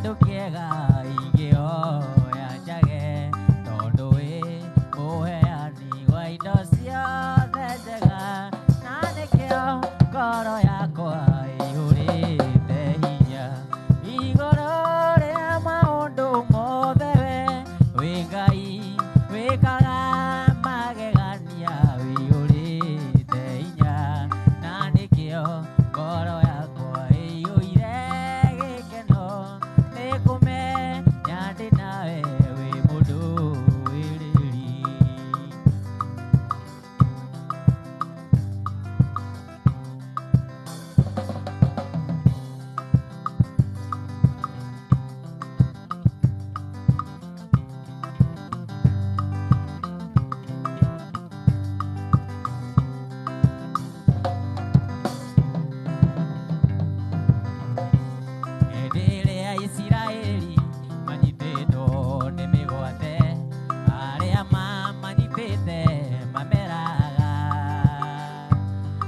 kĩndũ kĩega ingĩoya njage, tondũ wĩ mũheani wa indo ciothe njega, na nĩkĩo ngoro yakwa ĩihũrĩte hinya igũrũ rĩa maũndũ mothe. We wĩ Ngai wĩkaga magegania, wĩihũrĩte hinya, na nĩkĩo ngoro yakwa ĩiyũire gĩkeno, nĩ kũmenya ndĩ nawe wĩ mũndũ wĩrĩri. Hĩndĩ ĩrĩa Isiraeli manyitĩtwo nĩ mĩgwate, arĩa mamanyitĩte mameraga.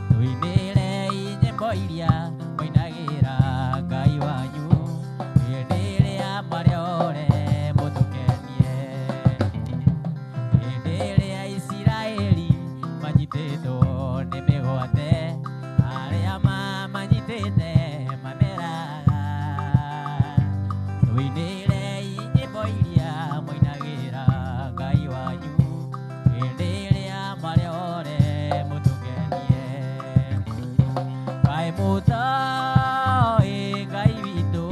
Tũinĩrei nyĩmbo iria moinagĩra Ngai wanyu, hĩndĩ ĩrĩa marĩ ore mũtũkenie. Hĩndĩ ĩrĩa Isiraeli manyitĩtwo nĩ mĩgwate, arĩa mamanyitĩte mameraga. Tũinĩrei nyĩmbo iria moinagĩra Ngai wanyu, hĩndĩ ĩrĩa marĩ ore mũtũkenie. Kaĩ mũtoĩ Ngai witũ,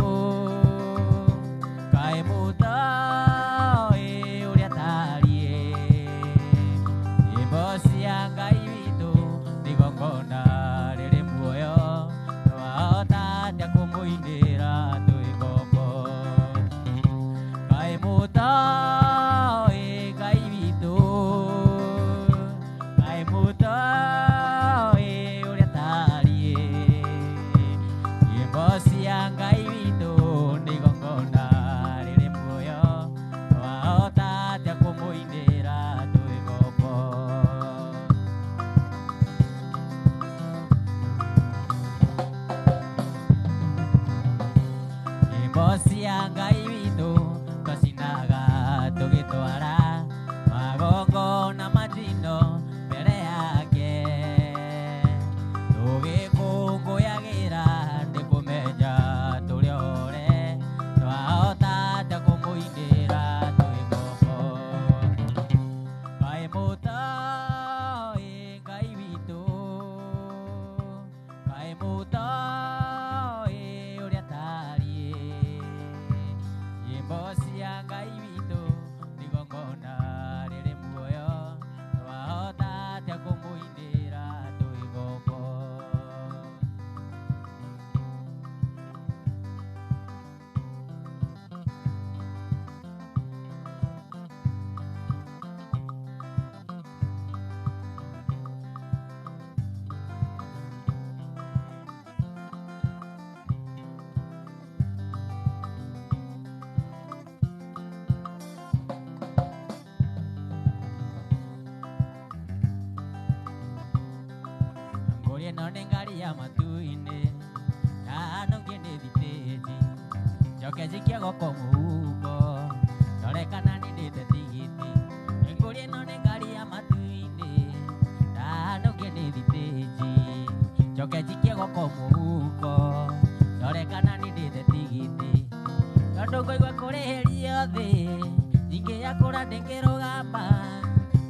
kaĩ mũtoĩ ũrĩa tariĩ. Nyĩmbo cia Ngai witũ nĩ igongona rĩrĩ muoyo, twahota atĩa kũmũinĩra twĩ ngombo. Kaĩ mũtoĩ Ngai witũ, kaĩ mũtoĩ ũrĩa tariĩ. Nyĩmbo cia Ngai witũ nĩ igongona rĩrĩ muoyo, twahota atĩa kũmũinĩra twĩ ngombo. Nyĩmbo cia Ngai witũ twacinaga tũgĩtwara magongona matino mbere yake, tũgĩkũngũyagĩra nĩ kũmenya tũrĩ ore, twahota atĩa kũmũinĩra twĩ ngombo. Kaĩ mũtoĩ Ngai witũ, kaĩ mũtoĩ ũrĩa tariĩ. Nyĩmbo cia Ngai witũ nĩ igongona rĩrĩ muoyo, twahota atĩa kũmũinĩra twĩ ngombo. Ngũrĩe ĩno nĩ ngari ya matu-inĩ, ndanũkie nĩ thitĩnji, njoke njikie goko mũhuko, ndore kana nĩndĩte tigiti. Ngũrĩe ĩno nĩ ngari ya matu-inĩ, ndanũkie nĩ thitĩnji, njoke njikie goko mũhuko, ndore kana nĩndĩte tigiti. Tondũ ngũigua kũrĩhĩrio thĩ, ingĩakũra ndĩngĩrũgama,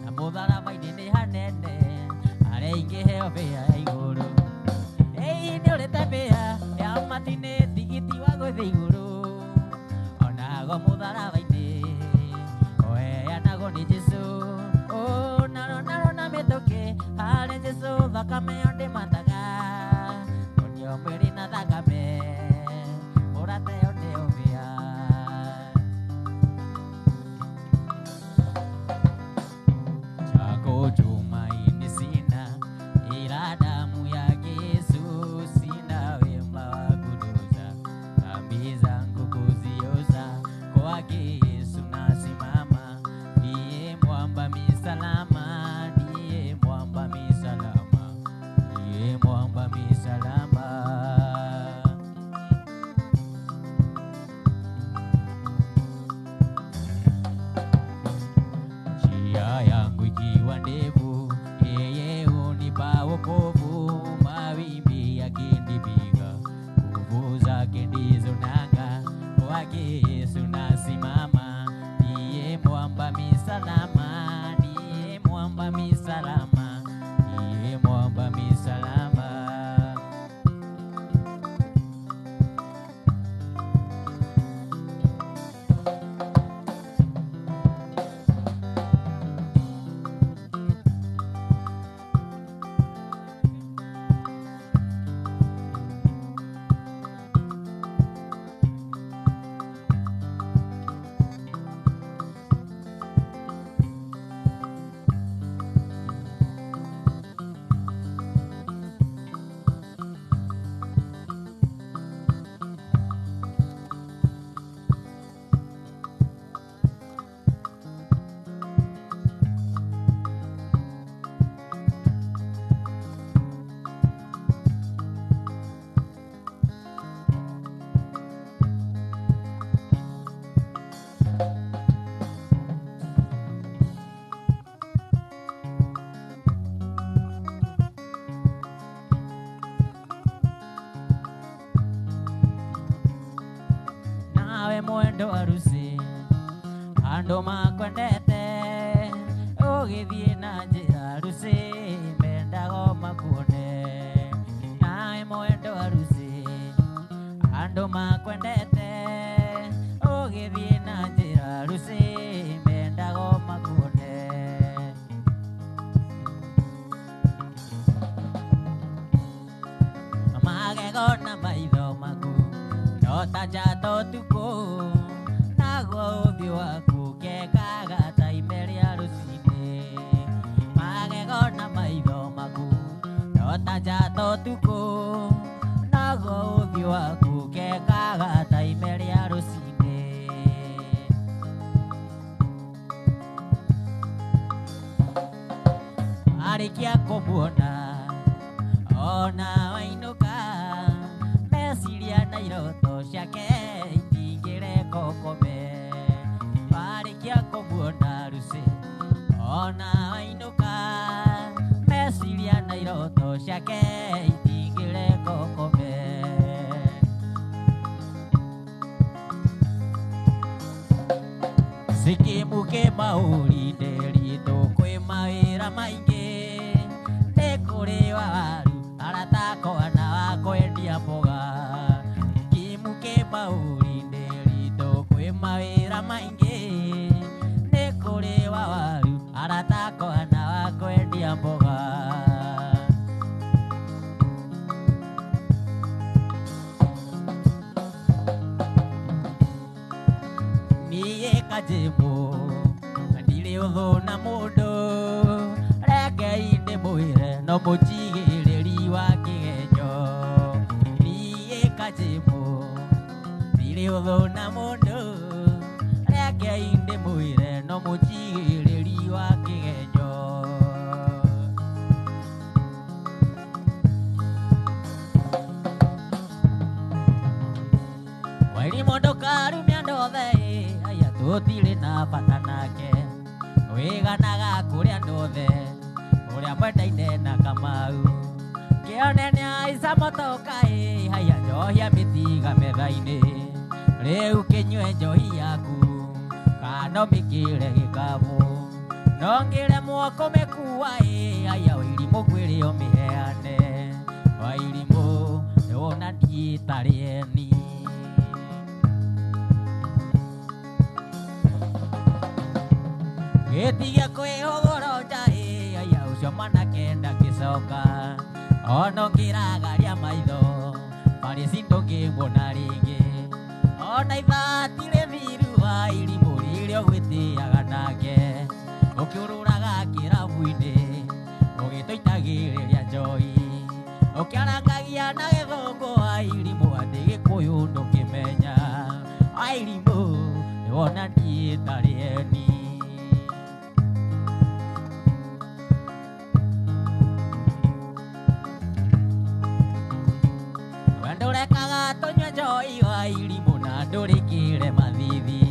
na mũtharaba-inĩ nĩ hanene, harĩa ingĩheo mbĩa ya igũrũ. Ĩĩ nĩ ũrĩte mbĩa ya matinĩ, tigiti wa gũthiĩ igũrũ, onago mũtharaba-inĩ ũheanagwo nĩ Jesũ. Narona mĩtũkĩ harĩ Jesũ, thakame ĩyo ndĩmataga, ũnio mwĩrĩ na thakame ũrateo nĩyo mbĩa. Chako tumaini sina, ila damu yake Yesu, sina wema wa kutuza, dhambi zangu kuzioza kwake Yesu nasimama, ndiye mwamba misalama, ndiye mwamba misalama, ndiye mwamba misalama. Nawe mwendo harusi andu makwendete, ugithie na njira harusi mendaga makuone. Nawe mwendo harusi andu makwendete, ugithie na njira harusi mendaga makuone. Magego na maitho maku no ta njata ũtukũ, naguo ũthiũ waku kekaga ta ime rĩa rũcinĩ. Magego na maitho maku no ta njata ũtukũ, naguo ũthiũ waku kekaga ta ime rĩa rũcinĩ. Arĩkia kũmuona ona wainũka, meciria na iroto ciake itingĩreka ũkome. Warĩkia kũmuona harusi ona wainũka, meciria na iroto ciake itingĩreka ũkome. Sikimuke maũri-inĩ ritũ kwĩ mawĩra maingĩ, nĩ kũrĩ waru aratakwa na wa kwendia mboga. Sikimuke maũri-inĩ ritũ kwĩ mawĩra maingĩ, nĩ kũrĩ waru aratakwa na wa kwendia mboga. Niĩ kanjĩmũ ndirĩ ũthũ na mũndũ, rekei ndĩmwĩre no mũnjigĩrĩri wa kĩgenyo. Niĩ kanjĩmũ ndirĩ ũthũ na mũndũ, rekei ndĩmwĩre no mũnjigĩrĩri wa kĩgenyo. Wairimũ ndũkarumia andũ othe, aya tũtirĩ na bata nake. Wĩganaga kũrĩ andũ othe ũrĩa mwendaine na Kamau. Kĩone nĩ aica motoka, haya njohia mĩtiga metha-inĩ. Rĩu kĩnyue njohi yaku kana ũmĩkĩre gĩkabũ, no ngĩremwo kũmĩkua, haya Wairimũ kwĩrĩ ũmĩheane. Wairimũ nĩwona ndiĩtarĩ eni. Gĩtige kwĩhũgũrũnja, aya ũcio mwanake ndangĩcoka. Ona ũngĩragaria maitho Paris ndũngĩmuona rĩngĩ. Ona ithati rĩthiru Wairimũ rĩrĩa ũgwĩtĩaga nake, ũkĩũrũraga kĩrabu-inĩ ũgĩtũitagĩrĩria njohi, ũkĩarangagia na gĩthũngũ Wairimũ atĩ Gĩkũyũ ndũngĩmenya. Wairimũ nĩwona ndiĩtarĩ eni. Ndũrekaga tũnyue njohi Wairimũ na ndũrĩkĩre mathithi.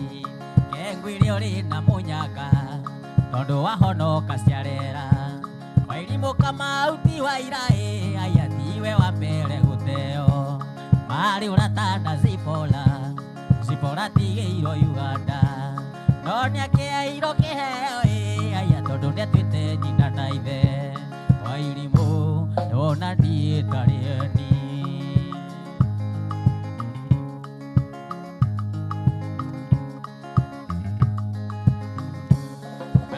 Kengwĩre ũrĩ na mũnyaka tondũ wahonoka ciarera. Wairimũ Kamau ti waira, aya tiwe wa mbere gũteo. Marĩ ũratana Zipora, Zipora ratigĩirwo Uganda no nĩakĩheirwo kĩheo aya tondũ nĩatuĩte nyina na ithe wa Irimũ ndona niĩ ndarĩ eni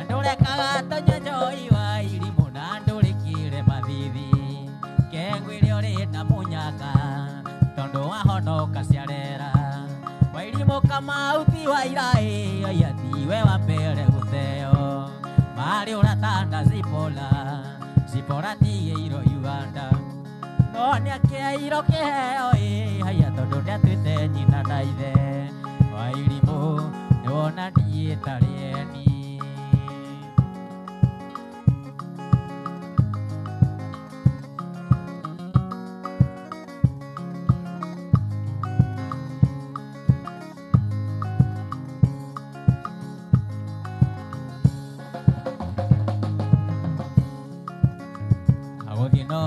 ndũrekaga tonye Joy wa Irimũ na ndũrĩkire mathithi kengwĩre ũrĩ na mũnyaka tondũ wahonoka ciarera wa Irimũ Kamau ti wa iraĩ aya tiwe wa mbere gũteo marĩ ũratana Zipora tigĩirwo Uganda no nĩakĩheirwo kĩheo aya tondũ nĩatuĩte nyina na ithe wa Irimũ nĩwona niĩ ndarĩ eni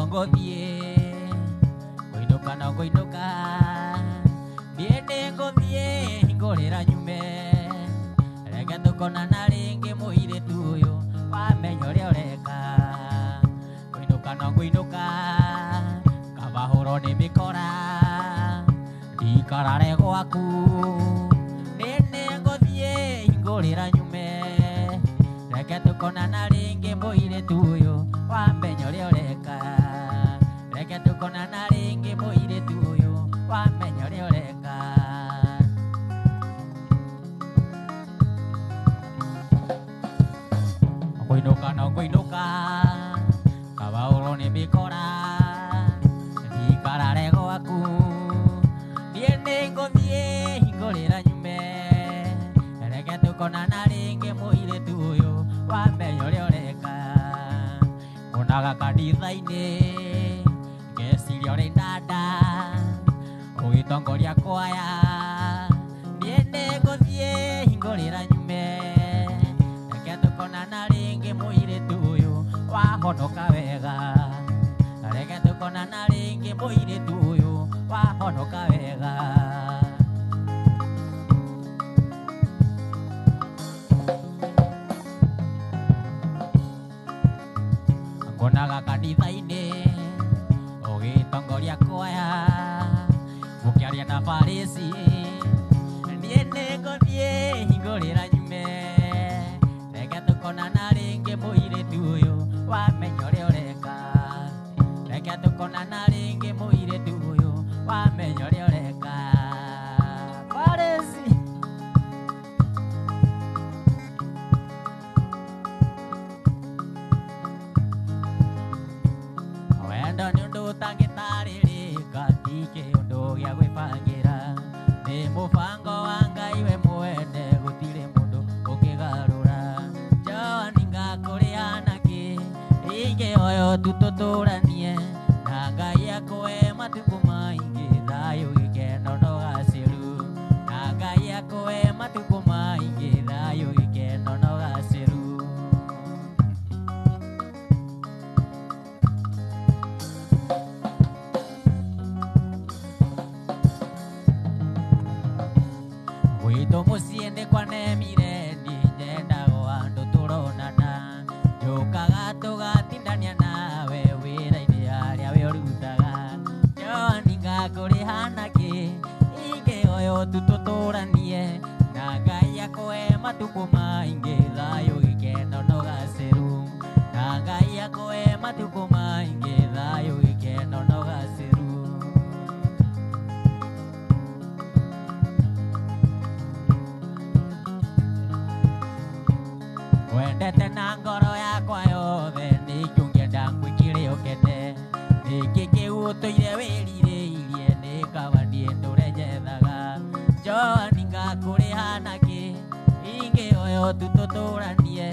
ngũthiĩ ngũinũka thiĩ ngũthiĩ ngũrĩra nyume reke tũkonana rĩngĩ mũirĩtu ũyũ wamenya ũrĩa ũreka ngũinũka kabahũrwo nĩ mĩkora ndikarare gwaku nĩ ngũthiĩ ngũrĩra nyume reke tũkonana rĩngĩ mũirĩtu ũyũ wamenya ũrĩa ũreka reke tũkonana rĩngĩ mũirĩtu ũyũ wamenya ũrĩa ũreka ngũinũka kabahũrwo nĩ mĩkora ndikarare gwaku niĩ nĩ ngũthiĩ ngũrĩra nyume reke tũkonana rĩngĩ mũirĩtu ũyũ wamenya ũrĩa ũreka ngonaga kanitha-inĩ ngeciria ũrĩ nanda ũgĩtongoria kwaya niĩ nĩ ngũthiĩ ngũrĩra nyume reke tũkonana rĩngĩ mũirĩtu ũyũ wahonoka wega reke tũkonana rĩngĩ mũirĩtu ũyũ wahonoka wega ngonaga kanitha-inĩ ũgĩtongoria kwaya ũkĩaria na barĩci niĩ nĩ ngũthiĩ ngũrĩra nyume reke tũkonana rĩngĩ mũirĩtu ũyũ wamenya ũrĩa ũreka reke tũkonana rĩngĩ mũirĩtu ũyũ wamenya ũrĩa ũreka barĩci wendo nĩ ũndũ ũtangĩtarĩrĩka ti kĩũndũ gĩa gwĩbangĩra nĩ mũbango wa Ngai we mwene gũtirĩ mũndũ ũngĩgarũra Johnny ngakũrĩ anake ingĩoyo tu tũtũranie na Ngai akũhe matukũ maingĩ thayũ gĩkeno na ũgacĩru na Ngai akũhe matukũ maingĩ thayũ gĩkeno na ũgacĩru gwitũ mũciĩ nĩ kwanemire niĩ nyendaga andũ tũronana njũkaga tũgatindania nawe wĩra-inĩ harĩa we ũrutaga Johnny ngakũrĩ hanake ingĩoyo tu tũtũranie na Ngai akũhe matukũ maingĩ thayũ gĩkeno na ũgacĩru na Ngai akũhe matukũ maingĩ thayũ gĩkeno na ũgacĩru wendete na ngoro yakwa yothe nĩngĩũngĩenda ngwĩkĩrĩũkete nĩkĩ kĩu ũtũire wĩrirĩirie nĩ kaba niĩ ndũre njethaga Johnny ngakũrĩ hanake ingĩoyo tu tũtũranie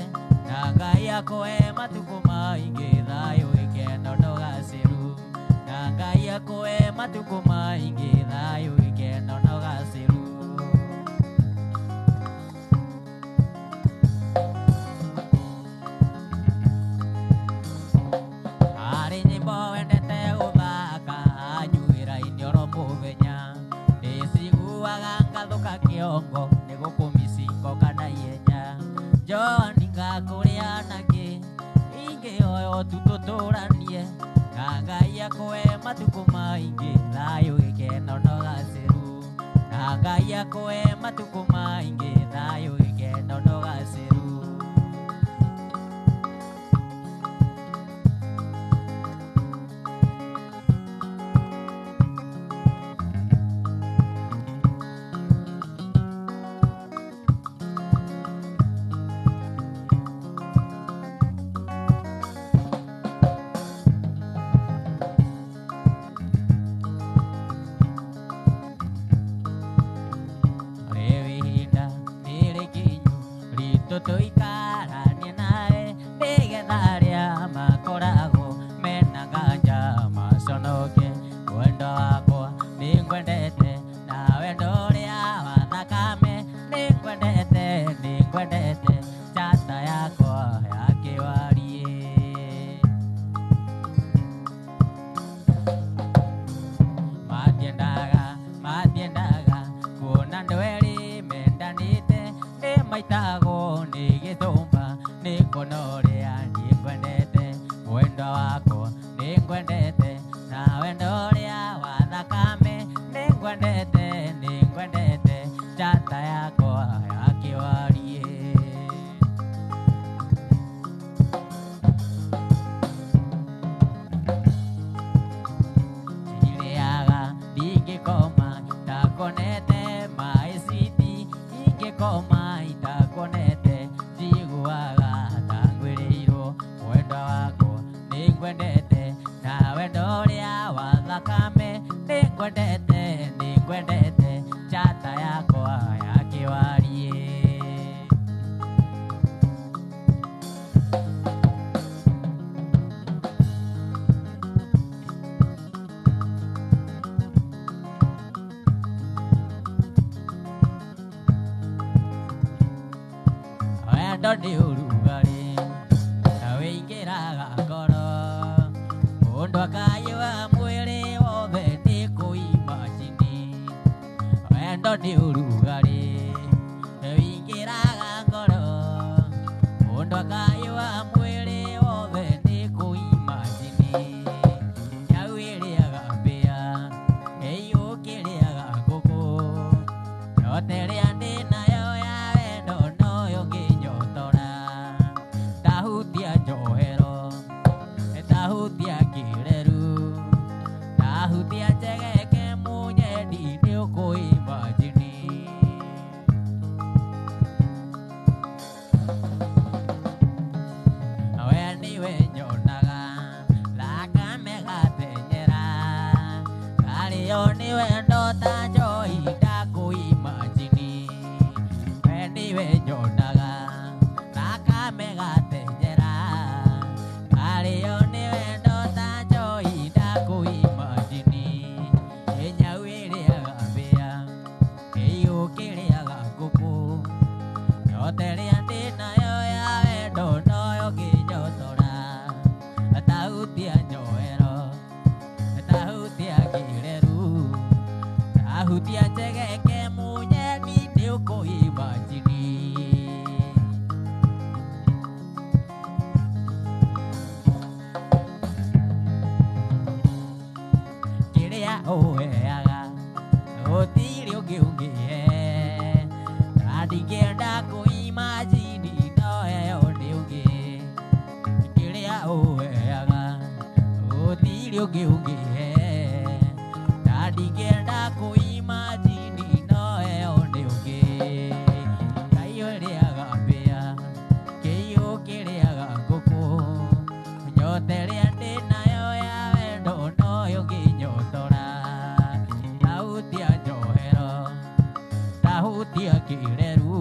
na Ngai akũhe matukũ maingĩ thayũ gĩkeno na ũgacĩru na Ngai akũhe matukũ maingĩ thayũ gĩkeno na ũgacĩru tutũtũranie na Ngai akũhe matukũ maingĩ thayũ gĩkeno na ũgacĩru na Ngai akũhe matukũ maingĩ thayũ gĩkeno na ũgacĩru. Tũikaranie nawe nĩgetha arĩa makoragwo mena nganja maconoke. Wendo wakwa nĩngwendete na wendo ũrĩa wa thakame nĩngwendete nĩngwendete njata yakwa ya kĩwarie. Matiendaga kuona andũ erĩ mendanĩte nĩmaitagwo nĩ gĩthũmba nĩkuona ũrĩa nĩngwendete wendo wakwa nĩngwendete na wendo ũrĩa wa thakame nĩngwendete nĩngwendete njata yakwa ya kĩwarie. Ndĩrĩaga ndingĩkoma itakonete my sweetie ingĩkoma itakonete njiguaga ta ngwĩrĩirwo wendo wakwa nĩngwendete na wendo ũrĩa wa thakame nĩngwendete nĩngwendete njata yakwa ya kĩwarie. Wendo nĩ ũrugarĩ na wĩingĩraga ngoro mũndũ akayũa mwĩrĩ wothe nĩ kũimagine. Wendo nĩ ũrugarĩ na wĩingĩraga ngoro mũndũ akayũa mwĩrĩ wothe nĩ kũimagine. Nyau ĩrĩaga mbĩa ĩyũkĩrĩaga ngũkũ yote ĩrĩa ndĩ nayo ya wendo noyo ngĩnyotora. Tahutia njohero tahutia kĩreru tahutia njegeke mũnyendi nĩũkũimagine. We nĩwe nyonaga thakame gatenyera karĩo nĩwe ndota njohi ndakũimagine. We nĩwe nyonaga thakame gatenyera karĩo nĩwe ndota njohi ndakũimagine. Nyau ĩrĩaga mbĩa ĩyũkĩrĩaga ngũkũ yote ĩrĩa ndĩ nayo ya wendo noyo ngĩnyotora. Tahutia njohero tahutia kĩreru tahutia njegeke mũnyeni nĩũkũimagine. Kĩrĩa ũheaga gũtirĩ ũngĩ ũngĩhe na ndingĩenda kũimagine no heo nĩ ũngĩ. Kĩrĩa ũheaga gũtirĩ ũngĩ ũngĩhe na ndingĩenda kũimagine no heo nĩ ũngĩ. Ngai ũrĩaga mbĩa kĩiyũ kĩrĩaga ngũkũ nyote ĩrĩa ndĩ nayo ya wendo noyo ngĩnyotora. Tahutia njohero tahutia kĩreru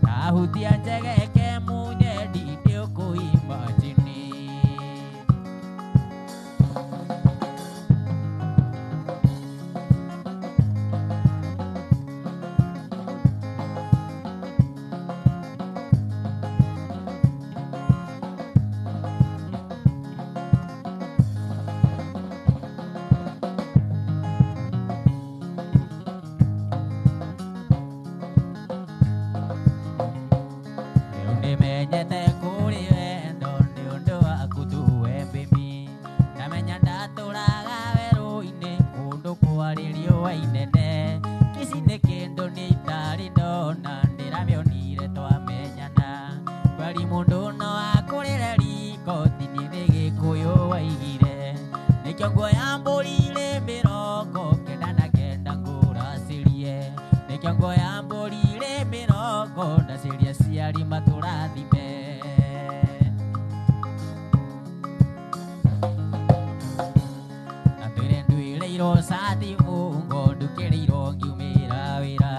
tahutia njegeke mũnyendi nĩũkũimagine. Rĩu nĩmenyete kũrĩ wendo nĩ ũndũ waku tu mĩrongo ndaciria ciari matũrathime. Na twĩre nduĩrĩirwo cati mũngo ndukĩrĩirwo ngiumĩra wĩra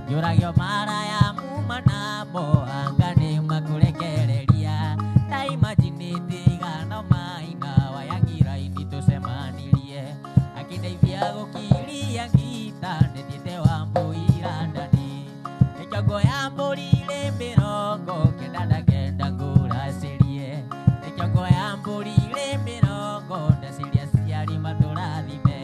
njũragio maraya muma namo anga nĩ makũrekereria ndaimajinĩte igana maina wayang'ira-inĩ tũcemanirie akĩndeithia gũkiria ngita ndĩthiĩte Wambũira ndani ĩkĩongo ya mbũri irĩ mĩrongo kenda na kenda ngũracĩrie ĩkĩongo ya mbũri irĩ mĩrongo ndaciria ciari matũrathime.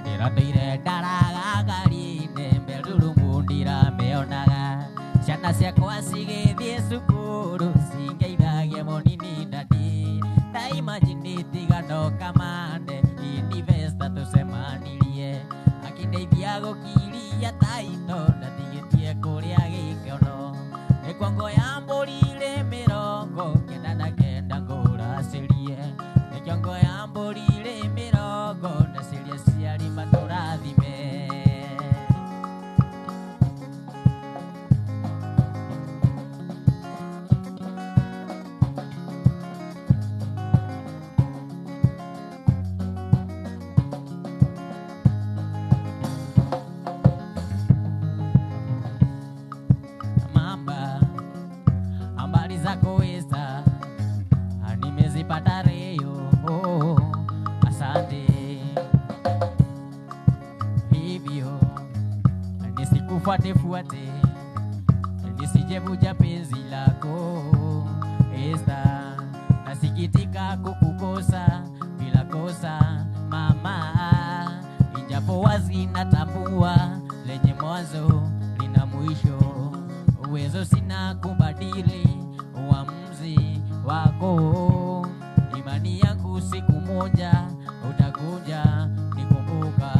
Ndĩrateire ndaraga ngari-inĩ mĩrurumu ndiramĩonaga ciana ciakwa cigĩthiĩ cukuru cingeithagia mũnini ndati ndaimajinĩte iganoka mande Investa tũcemanirie akĩndeithia gũkiria taito ndatigĩtie kũrĩa gĩkeno ĩkwango ya mbũri irĩ mĩrongo kenda na kenda ngũracĩrie ĩkwango ya mbũri irĩ mĩrongo ndaciria ciari matũrathime. Habari zako Esta, nimezipata leo, asante. Hivyo nisikufuate nisijevuja penzi lako Esta, nasikitika kukukosa bila kosa mama, ijapo wazi natambua lenye mwanzo lina mwisho uwezo sina kubadili uamuzi wako. Imani yangu siku moja utakuja nikumbuka.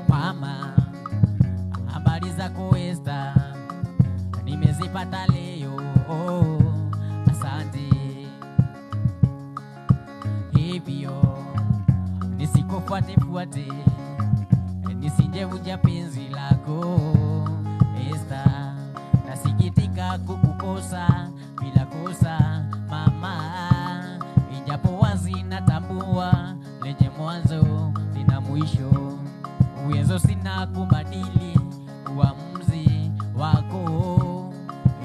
Mama, habari zako Esta, nimezipata leo, asante. Hivyo nisikufuate nisijevuja penzi lako Esta, nasikitika kukukosa bila kosa mama, ijapo wazi natambua lenye mwanzo lina mwisho uwezo sina kubadili uamuzi wako.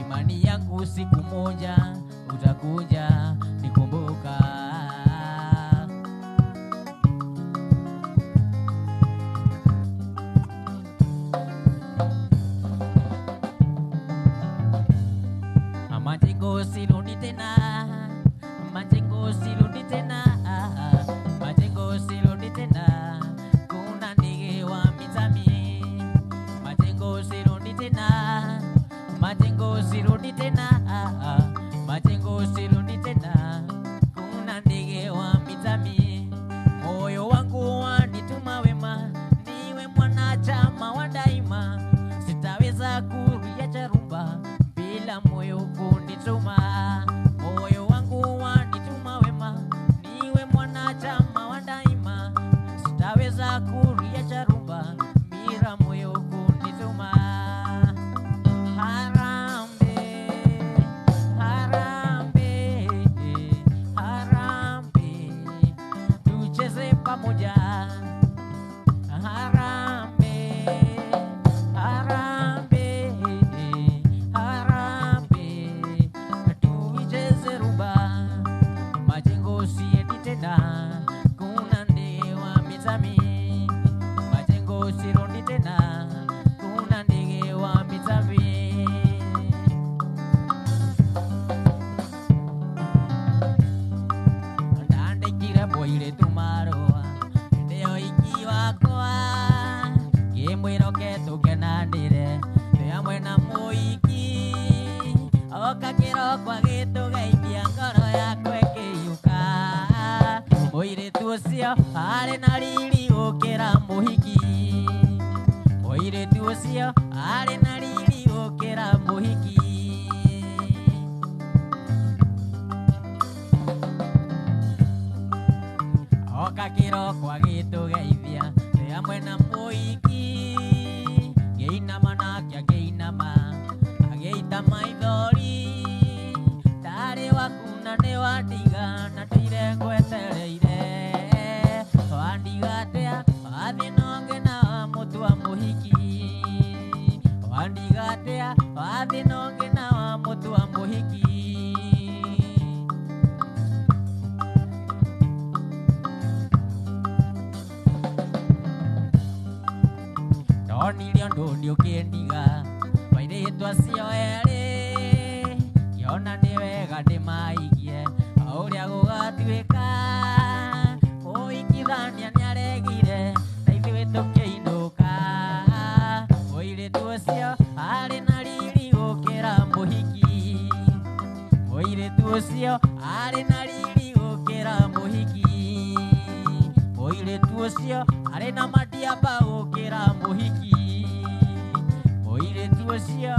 Imani yangu siku moja utakuja nikumbuka. Majengo sirudi tena, majengo sirudi tena, majengo sirudi tena, kuna ndege wa mitami. Majengo sirudi tena, majengo sirudi tena, majengo sirudi tena, kuna ndege wa mitami. Moyo wangu wanituma wema, niwe mwanachama wa daima, sitaweza kuiacha rumba bila moyo kunituma. Moyo wangu wanituma wema, niwe mwanachama wa daima, sitaweza kuiacha rumba bila moyo kunituma. Harambe, harambe, harambe, tucheze pamoja. Harambe, harambe, harambe, tuicheze rumba. Majengo siendi tena, kuna ndege wa mitami. Majengo sirudi tena, kuna ndege wa mitami. Ndandikira boire tumaroa ndeo ikiwa kwa kimwĩro tukenanire hamwe na mũiki oka kĩroko gĩtũgeithia ngoro yakwa ĩkĩiyũka. Mũirĩtu ũcio arĩ na riri gũkĩra mũhiki, mũirĩtu ũcio arĩ na riri gũkĩra mũhiki. Gioka kiroko agĩtũgeithia ndĩ hamwe na mũhiki ngĩinama nake akĩinama agĩita maithori ndarĩ waku na nĩ wandiga na ndũire ngwetereire wandiga atĩa wathiĩ nongĩ na mũtua mũhiki wandiga atĩa wathiĩ nongĩ na mũtua mũhiki ndonire ũndũ ũkĩndiga wairĩtu acio erĩ ngĩona nĩ wega ndĩmaigie o ũrĩa gũgatuĩka mũhikithania nĩ aregire na ithuĩ tũkĩinũka mũirĩtu ũcio arĩ na riri gũkĩra mũhiki mũirĩtu ũcio arĩ na riri gũkĩra mũhiki mũirĩtu ũcio arĩ na madiaba gũkĩra mũhiki mũirĩtu ũcio